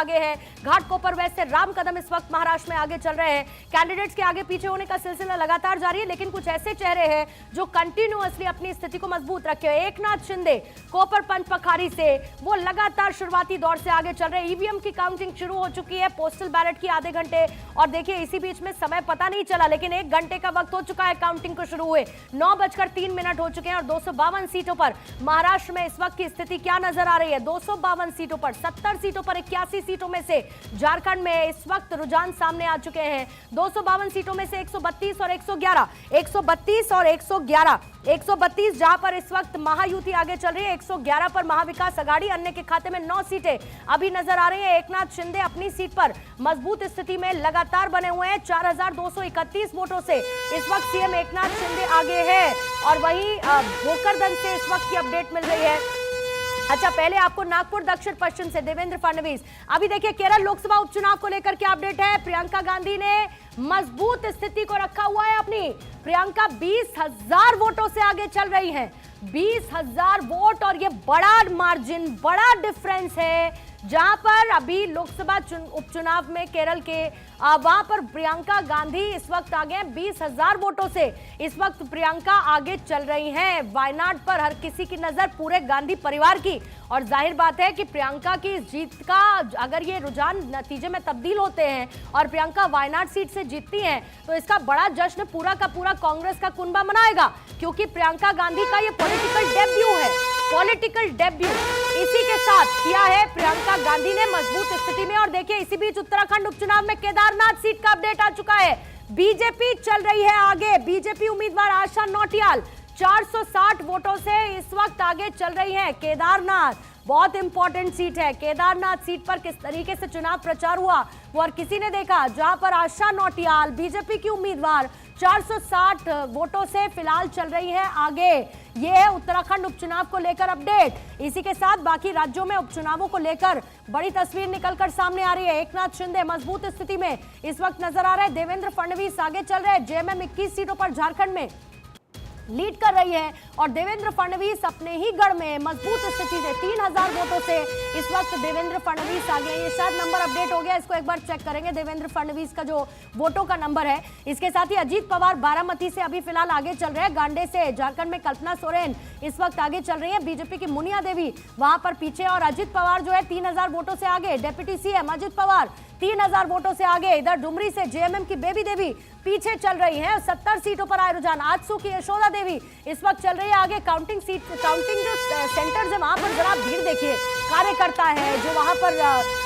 आगे है। घाटकोपर वेस्ट से राम कदम इस वक्त महाराष्ट्र में आगे चल रहे हैं। कैंडिडेट्स के आगे पीछे होने का सिलसिला लगातार जारी है, लेकिन कुछ ऐसे चेहरे हैं जो कंटिन्यूअसली अपनी स्थिति को मजबूत रखे हुए। एकनाथ शिंदे कोपर पंचपखारी से वो लगातार शुरुआती दौर से आगे चल रहे हैं। ईवीएम की काउंटिंग शुरू हो चुकी है, पोस्टल बैलेट की आधे घंटे, और देखिए इसी बीच में समय पता नहीं चला, लेकिन 1 घंटे का वक्त हो चुका है काउंटिंग को शुरू हुए। 9:03 हो चुके हैं और 252 सीटों पर महाराष्ट्र में इस वक्त की स्थिति क्या नजर आ रही है। 252 सीटों पर 70 सीटों पर 81 सीटों में से झारखंड में इस वक्त रुझान सामने आ चुके हैं। 252 सीटों में से 132 और 111, 132 और 111, 132 जहां पर इस वक्त महायुति आगे चल रही है, 111 पर महाविकास अघाड़ी, अन्य के खाते में 9 सीटें अभी नजर आ रही है। एकनाथ शिंदे अपनी सीट पर मजबूत स्थिति में लगातार बने हुए हैं। 4231 वोटों से इस वक्त सीएम एकनाथ शिंदे आगे है। और वहीं भोकरदन से इस वक्त की अपडेट मिल रही है। अच्छा, पहले आपको नागपुर दक्षिण पश्चिम से देवेंद्र फडणवीस। अभी देखिए केरल लोकसभा उपचुनाव को लेकर क्या अपडेट है। प्रियंका गांधी ने मजबूत स्थिति को रखा हुआ है अपनी। प्रियंका 20,000 वोटों से आगे चल रही हैं, 20,000 वोट, और ये बड़ा मार्जिन, बड़ा डिफरेंस है। जहां पर अभी लोकसभा उपचुनाव में केरल के वहां पर प्रियंका गांधी इस वक्त आगे हैं 20,000 वोटों से। इस वक्त प्रियंका आगे चल रही हैं। वायनाड पर हर किसी की नजर, पूरे गांधी परिवार की, और जाहिर बात है कि प्रियंका की जीत का अगर ये रुझान नतीजे में तब्दील होते हैं और प्रियंका वायनाड सीट से जीतती हैं, तो इसका बड़ा जश्न पूरा का पूरा कांग्रेस का कुनबा मनाएगा, क्योंकि प्रियंका गांधी का ये पॉलिटिकल डेब्यू है, पॉलिटिकल डेब्यू। इसी के साथ किया है प्रियंका गांधी ने मजबूत स्थिति में। और देखिए इसी बीच उत्तराखंड उपचुनाव में केदारनाथ सीट का अपडेट आ चुका है। बीजेपी चल रही है आगे। बीजेपी उम्मीदवार आशा नौटियाल 460 वोटों से इस वक्त आगे चल रही है। केदारनाथ बहुत इंपॉर्टेंट सीट है। केदारनाथ सीट पर किस तरीके से चुनाव प्रचार हुआ वो हर किसी ने देखा, जहां पर आशा नौटियाल बीजेपी की उम्मीदवार 460 वोटों से फिलहाल चल रही है आगे। ये है उत्तराखंड उपचुनाव को लेकर अपडेट। इसी के साथ बाकी राज्यों में उपचुनावों को लेकर बड़ी तस्वीर निकलकर सामने आ रही है। एकनाथ शिंदे मजबूत स्थिति में इस वक्त नजर आ रहे हैं। देवेंद्र फडणवीस आगे चल रहे हैं। जेएमएम 21 सीटों पर झारखंड में लीड कर रही है, और देवेंद्र फडणवीस अपने ही गढ़ में मजबूत स्थिति से 3000 वोटों से इस वक्त देवेंद्र फडणवीस आगे। ये शायद नंबर अपडेट हो गया, इसको एक बार चेक करेंगे देवेंद्र फडणवीस का जो वोटों का नंबर है। इसके साथ ही अजीत पवार बारामती से अभी फिलहाल आगे चल रहे हैं। गांडे से झारखंड में कल्पना सोरेन इस वक्त आगे चल रही है। बीजेपी की मुनिया देवी वहां पर पीछे, और अजीत पवार जो है 3000 वोटों से आगे। डेप्यूटी सीएम अजीत पवार 3000 वोटों से आगे। इधर डुमरी से जेएमएम की बेबी देवी पीछे चल रही है। 70 सीटों पर आए रुझान। आजसू की यशोदा देवी इस वक्त चल रही है आगे। काउंटिंग जो सेंटर्स है वहां पर जरा भीड़ देखिए, कार्यकर्ता है जो वहां पर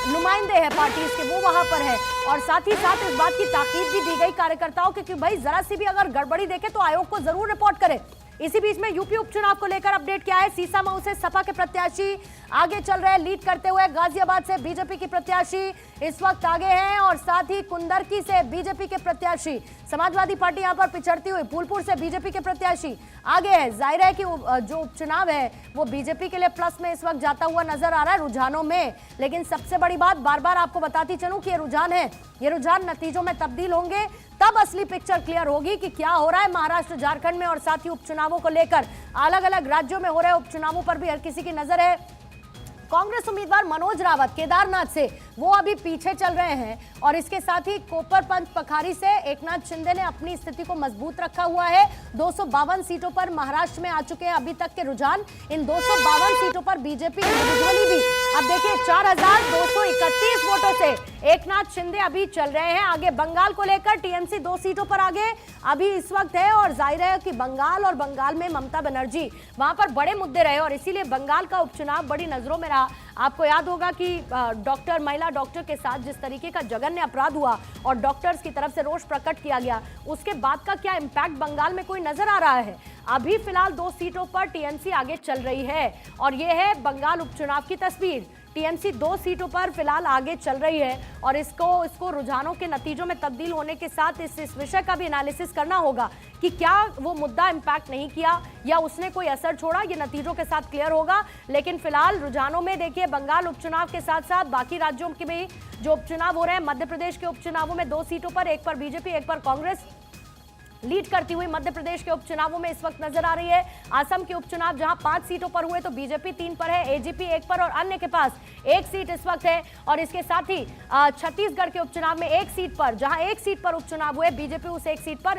नुमाइंदे हैं पार्टी के, वो वहां पर है। और साथ ही साथ इस बात की ताकीद भी दी गई कार्यकर्ताओं की कि भाई जरा सी भी अगर गड़बड़ी देखे तो आयोग को जरूर रिपोर्ट करें। इसी बीच में यूपी उपचुनाव को लेकर अपडेट क्या है। सीसामऊ से सपा के प्रत्याशी आगे चल रहे हैं लीड करते हुए। गाजियाबाद से बीजेपी की प्रत्याशी इस वक्त आगे हैं, और साथ ही कुंदरकी से बीजेपी के प्रत्याशी, समाजवादी पार्टी यहां पर पिछड़ती हुई। फूलपुर से बीजेपी के प्रत्याशी आगे है। जाहिर है कि जो उपचुनाव है वो बीजेपी के लिए प्लस में इस वक्त जाता हुआ नजर आ रहा है रुझानों में। लेकिन सबसे बड़ी बात बार बार आपको बताती चलूं कि ये रुझान है, ये रुझान नतीजों में तब्दील होंगे तब असली पिक्चर क्लियर होगी कि क्या हो रहा है महाराष्ट्र, झारखंड में, और साथ ही उपचुनावों को लेकर अलग अलग राज्यों में हो रहे उपचुनावों पर भी हर किसी की नजर है। कांग्रेस उम्मीदवार मनोज रावत केदारनाथ से वो अभी पीछे चल रहे हैं, और इसके साथ ही कोपर पंचपखारी से एकनाथ शिंदे ने अपनी स्थिति को मजबूत रखा हुआ है। 252 सीटों पर महाराष्ट्र में आ चुके हैं अभी तक के रुझान। इन 252 सीटों पर बीजेपी इंडिविजुअली भी अब देखिए 4231 वोटों से एकनाथ शिंदे अभी चल रहे हैं आगे। बंगाल को लेकर टीएमसी 2 सीटों पर आगे अभी इस वक्त है, और जाहिर है कि बंगाल और बंगाल में ममता बनर्जी वहां पर बड़े मुद्दे रहे, और इसीलिए बंगाल का उपचुनाव बड़ी नजरों में रहा। आपको याद होगा कि महिला डॉक्टर के साथ जिस तरीके का जघन्य अपराध हुआ और डॉक्टर्स की तरफ से रोष प्रकट किया गया, उसके बाद का क्या इंपैक्ट बंगाल में कोई नजर आ रहा है। अभी फिलहाल 2 सीटों पर टीएमसी आगे चल रही है, और यह है बंगाल उपचुनाव की तस्वीर। टीएमसी 2 सीटों पर फिलहाल आगे चल रही है, और इसको रुझानों के नतीजों में तब्दील होने के साथ इस विषय का भी एनालिसिस करना होगा कि क्या वो मुद्दा इंपैक्ट नहीं किया या उसने कोई असर छोड़ा, ये नतीजों के साथ क्लियर होगा। लेकिन फिलहाल रुझानों में देखिए बंगाल उपचुनाव के साथ साथ बाकी राज्यों के भी जो उपचुनाव हो रहे हैं, मध्य प्रदेश के उपचुनावों में 2 सीटों पर, एक पर बीजेपी एक पर कांग्रेस, लीड करती हुई मध्य प्रदेश के उपचुनावों में इस वक्त नजर आ रही है। असम के उपचुनाव जहां 5 सीटों पर हुए तो बीजेपी 3 पर है, एजीपी 1 पर और अन्य के पास 1 सीट इस वक्त है। और इसके साथ ही छत्तीसगढ़ के उपचुनाव में 1 सीट पर, जहां 1 सीट पर उपचुनाव हुए, बीजेपी उस 1 सीट पर